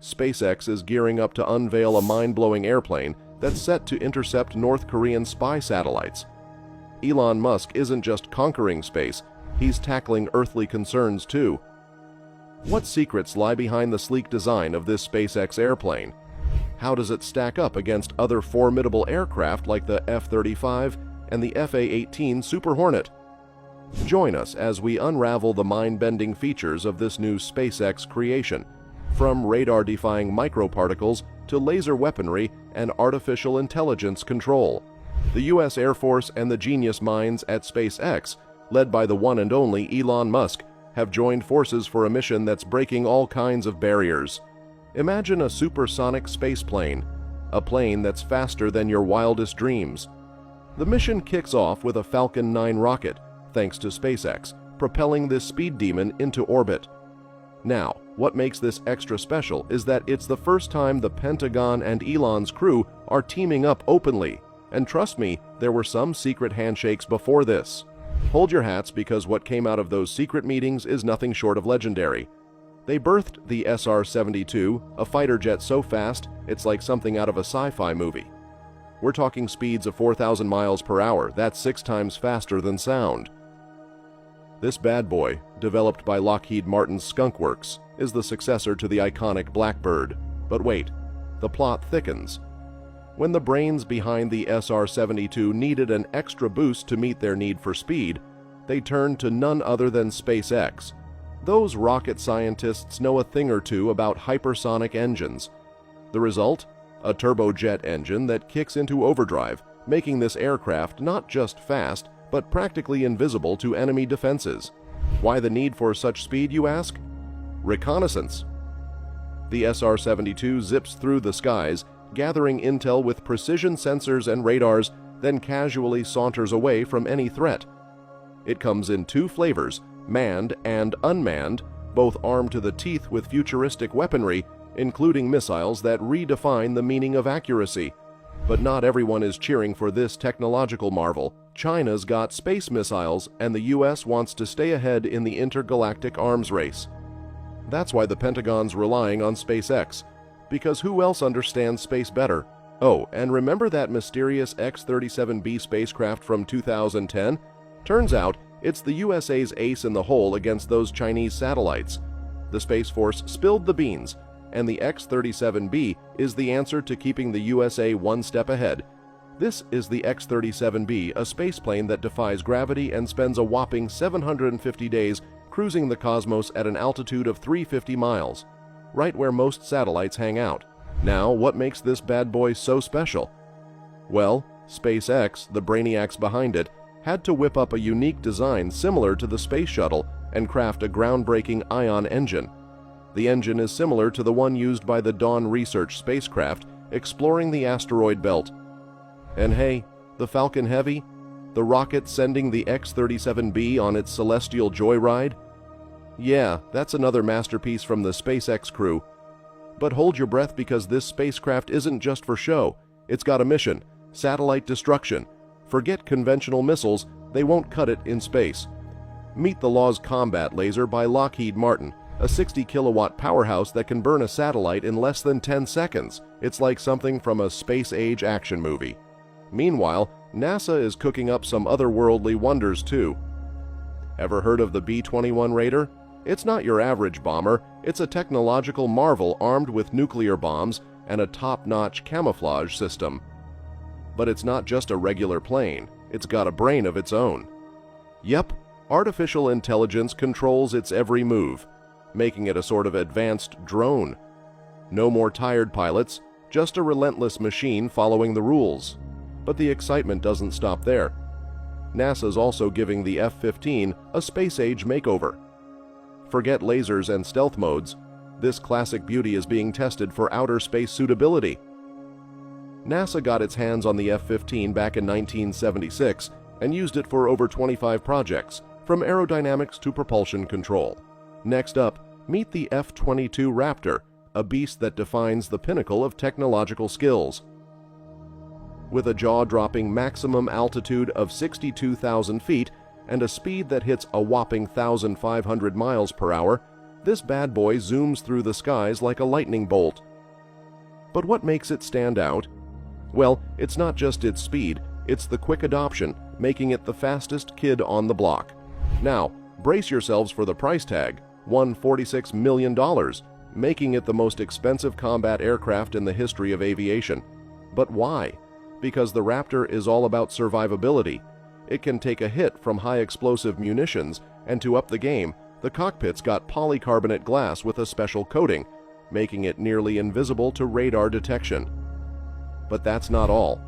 SpaceX is gearing up to unveil a mind-blowing airplane that's set to intercept North Korean spy satellites. Elon Musk isn't just conquering space, he's tackling earthly concerns too. What secrets lie behind the sleek design of this SpaceX airplane? How does it stack up against other formidable aircraft like the F-35 and the FA-18 Super Hornet? Join us as we unravel the mind-bending features of this new SpaceX creation, from radar-defying microparticles to laser weaponry and artificial intelligence control. The U.S. Air Force and the genius minds at SpaceX, led by the one and only Elon Musk, have joined forces for a mission that's breaking all kinds of barriers. Imagine a supersonic space plane, a plane that's faster than your wildest dreams. The mission kicks off with a Falcon 9 rocket, thanks to SpaceX, propelling this speed demon into orbit. Now, what makes this extra special is that it's the first time the Pentagon and Elon's crew are teaming up openly. And trust me, there were some secret handshakes before this. Hold your hats, because what came out of those secret meetings is nothing short of legendary. They birthed the SR-72, a fighter jet so fast it's like something out of a sci-fi movie. We're talking speeds of 4,000 miles per hour, that's 6 times faster than sound. This bad boy, developed by Lockheed Martin's Skunk Works, is the successor to the iconic Blackbird. But wait, the plot thickens. When the brains behind the SR-72 needed an extra boost to meet their need for speed, they turned to none other than SpaceX. Those rocket scientists know a thing or two about hypersonic engines. The result? A turbojet engine that kicks into overdrive, making this aircraft not just fast, but practically invisible to enemy defenses. Why the need for such speed, you ask? Reconnaissance. The SR-72 zips through the skies, gathering intel with precision sensors and radars, then casually saunters away from any threat. It comes in 2 flavors, manned and unmanned, both armed to the teeth with futuristic weaponry, including missiles that redefine the meaning of accuracy. But not everyone is cheering for this technological marvel. China's got space missiles, and the US wants to stay ahead in the intergalactic arms race. That's why the Pentagon's relying on SpaceX, because who else understands space better? Oh, and remember that mysterious X-37B spacecraft from 2010? Turns out, it's the USA's ace in the hole against those Chinese satellites. The Space Force spilled the beans, and the X-37B is the answer to keeping the USA one step ahead. This is the X-37B, a spaceplane that defies gravity and spends a whopping 750 days cruising the cosmos at an altitude of 350 miles, right where most satellites hang out. Now, what makes this bad boy so special? Well, SpaceX, the brainiacs behind it, had to whip up a unique design similar to the space shuttle and craft a groundbreaking ion engine. The engine is similar to the one used by the Dawn research spacecraft exploring the asteroid belt. And hey, the Falcon Heavy? The rocket sending the X-37B on its celestial joyride? Yeah, that's another masterpiece from the SpaceX crew. But hold your breath, because this spacecraft isn't just for show. It's got a mission: satellite destruction. Forget conventional missiles, they won't cut it in space. Meet the Law's Combat Laser by Lockheed Martin, a 60-kilowatt powerhouse that can burn a satellite in less than 10 seconds. It's like something from a space-age action movie. Meanwhile, NASA is cooking up some otherworldly wonders too. Ever heard of the B-21 Raider? It's not your average bomber, it's a technological marvel armed with nuclear bombs and a top-notch camouflage system. But it's not just a regular plane, it's got a brain of its own. Yep, artificial intelligence controls its every move, making it a sort of advanced drone. No more tired pilots, just a relentless machine following the rules. But the excitement doesn't stop there. NASA's also giving the F-15 a space-age makeover. Forget lasers and stealth modes. This classic beauty is being tested for outer space suitability. NASA got its hands on the F-15 back in 1976 and used it for over 25 projects, from aerodynamics to propulsion control. Next up, meet the F-22 Raptor, a beast that defines the pinnacle of technological skills. With a jaw-dropping maximum altitude of 62,000 feet and a speed that hits a whopping 1,500 miles per hour, This bad boy zooms through the skies like a lightning bolt. But what makes it stand out? Well, it's not just its speed, it's the quick adoption, making it the fastest kid on the block. Now, brace yourselves for the price tag, $146 million, making it the most expensive combat aircraft in the history of aviation. But why? Because the Raptor is all about survivability. It can take a hit from high explosive munitions, and to up the game, the cockpit's got polycarbonate glass with a special coating, making it nearly invisible to radar detection. But that's not all.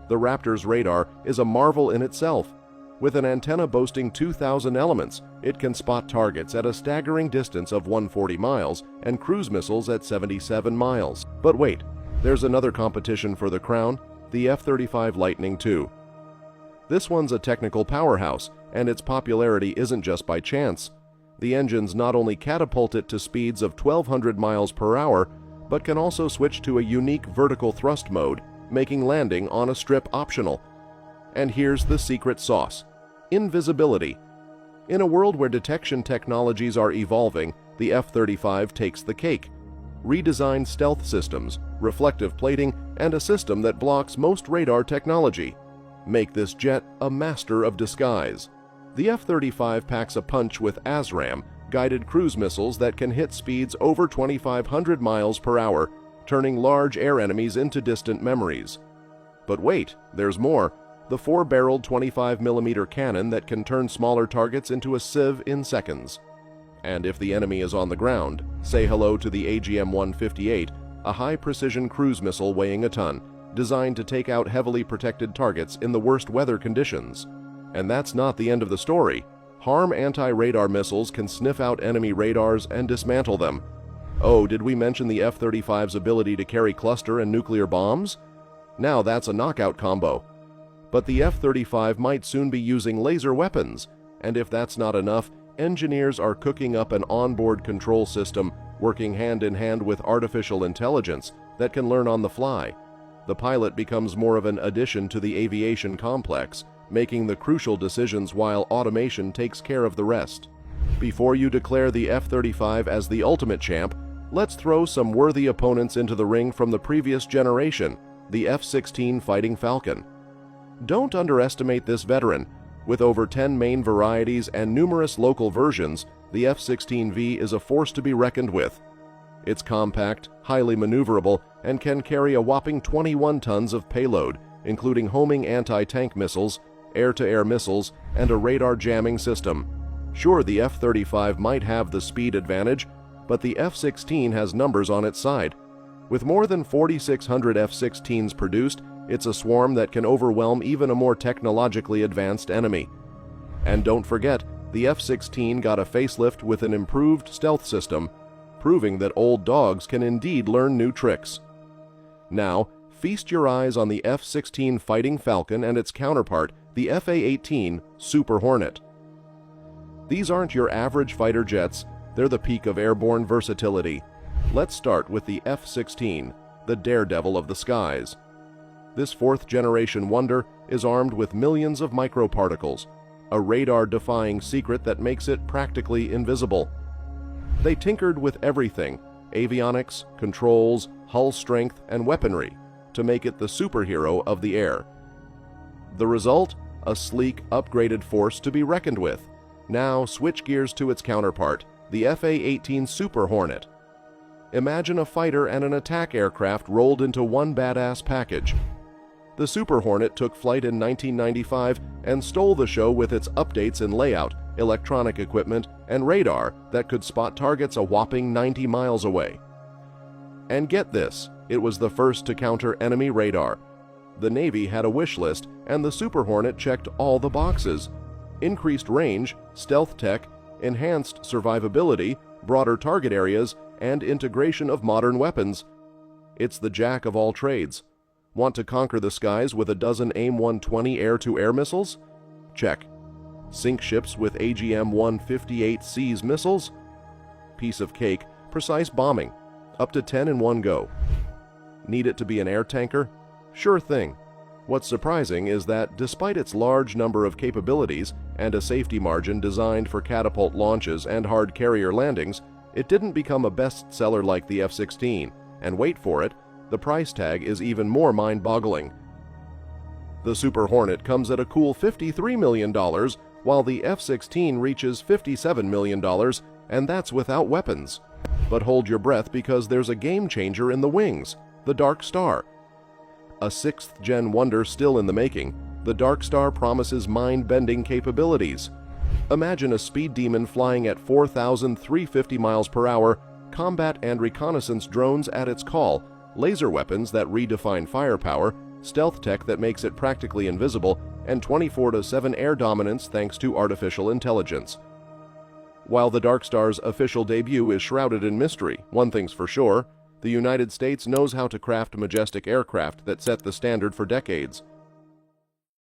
The Raptor's radar is a marvel in itself. With an antenna boasting 2,000 elements, it can spot targets at a staggering distance of 140 miles and cruise missiles at 77 miles. But wait, there's another competition for the crown, the F-35 Lightning II. This one's a technical powerhouse, and its popularity isn't just by chance. The engines not only catapult it to speeds of 1,200 miles per hour, but can also switch to a unique vertical thrust mode, making landing on a strip optional. And here's the secret sauce: invisibility. In a world where detection technologies are evolving, the F-35 takes the cake. Redesigned stealth systems, reflective plating, and a system that blocks most radar technology make this jet a master of disguise. The F-35 packs a punch with ASRAAM, guided cruise missiles that can hit speeds over 2,500 miles per hour, turning large air enemies into distant memories. But wait, there's more. The four-barreled 25mm cannon that can turn smaller targets into a sieve in seconds. And if the enemy is on the ground, say hello to the AGM-158, a high-precision cruise missile weighing a ton, designed to take out heavily protected targets in the worst weather conditions. And that's not the end of the story. HARM anti-radar missiles can sniff out enemy radars and dismantle them. Oh, did we mention the F-35's ability to carry cluster and nuclear bombs? Now that's a knockout combo. But the F-35 might soon be using laser weapons, and if that's not enough, engineers are cooking up an onboard control system working hand-in-hand with artificial intelligence that can learn on the fly. The pilot becomes more of an addition to the aviation complex, making the crucial decisions while automation takes care of the rest. Before you declare the F-35 as the ultimate champ, let's throw some worthy opponents into the ring from the previous generation, the F-16 Fighting Falcon. Don't underestimate this veteran. With over 10 main varieties and numerous local versions, the F-16V is a force to be reckoned with. It's compact, highly maneuverable, and can carry a whopping 21 tons of payload, including homing anti-tank missiles, air-to-air missiles, and a radar jamming system. Sure, the F-35 might have the speed advantage, but the F-16 has numbers on its side. With more than 4,600 F-16s produced, it's a swarm that can overwhelm even a more technologically advanced enemy. And don't forget, the F-16 got a facelift with an improved stealth system, proving that old dogs can indeed learn new tricks. Now, feast your eyes on the F-16 Fighting Falcon and its counterpart, the F/A-18 Super Hornet. These aren't your average fighter jets, they're the peak of airborne versatility. Let's start with the F-16, the daredevil of the skies. This fourth-generation wonder is armed with millions of microparticles, a radar-defying secret that makes it practically invisible. They tinkered with everything, avionics, controls, hull strength, and weaponry, to make it the superhero of the air. The result? A sleek, upgraded force to be reckoned with. Now switch gears to its counterpart, the F/A-18 Super Hornet. Imagine a fighter and an attack aircraft rolled into one badass package. The Super Hornet took flight in 1995 and stole the show with its updates in layout, electronic equipment, and radar that could spot targets a whopping 90 miles away. And get this, it was the first to counter enemy radar. The Navy had a wish list, and the Super Hornet checked all the boxes: increased range, stealth tech, enhanced survivability, broader target areas, and integration of modern weapons. It's the jack of all trades. Want to conquer the skies with a dozen AIM-120 air-to-air missiles? Check. Sink ships with AGM-158C's missiles? Piece of cake, precise bombing. Up to 10 in one go. Need it to be an air tanker? Sure thing. What's surprising is that despite its large number of capabilities and a safety margin designed for catapult launches and hard carrier landings, It didn't become a bestseller like the F-16, and wait for it, the price tag is even more mind-boggling. The Super Hornet comes at a cool $53 million, while the F-16 reaches $57 million, and that's without weapons. But hold your breath, because there's a game-changer in the wings, the Dark Star. A 6th-gen wonder still in the making, the Dark Star promises mind-bending capabilities. Imagine a speed demon flying at 4,350 miles per hour, combat and reconnaissance drones at its call, laser weapons that redefine firepower, stealth tech that makes it practically invisible, and 24/7 air dominance thanks to artificial intelligence. While the Dark Star's official debut is shrouded in mystery, one thing's for sure: the United States knows how to craft majestic aircraft that set the standard for decades.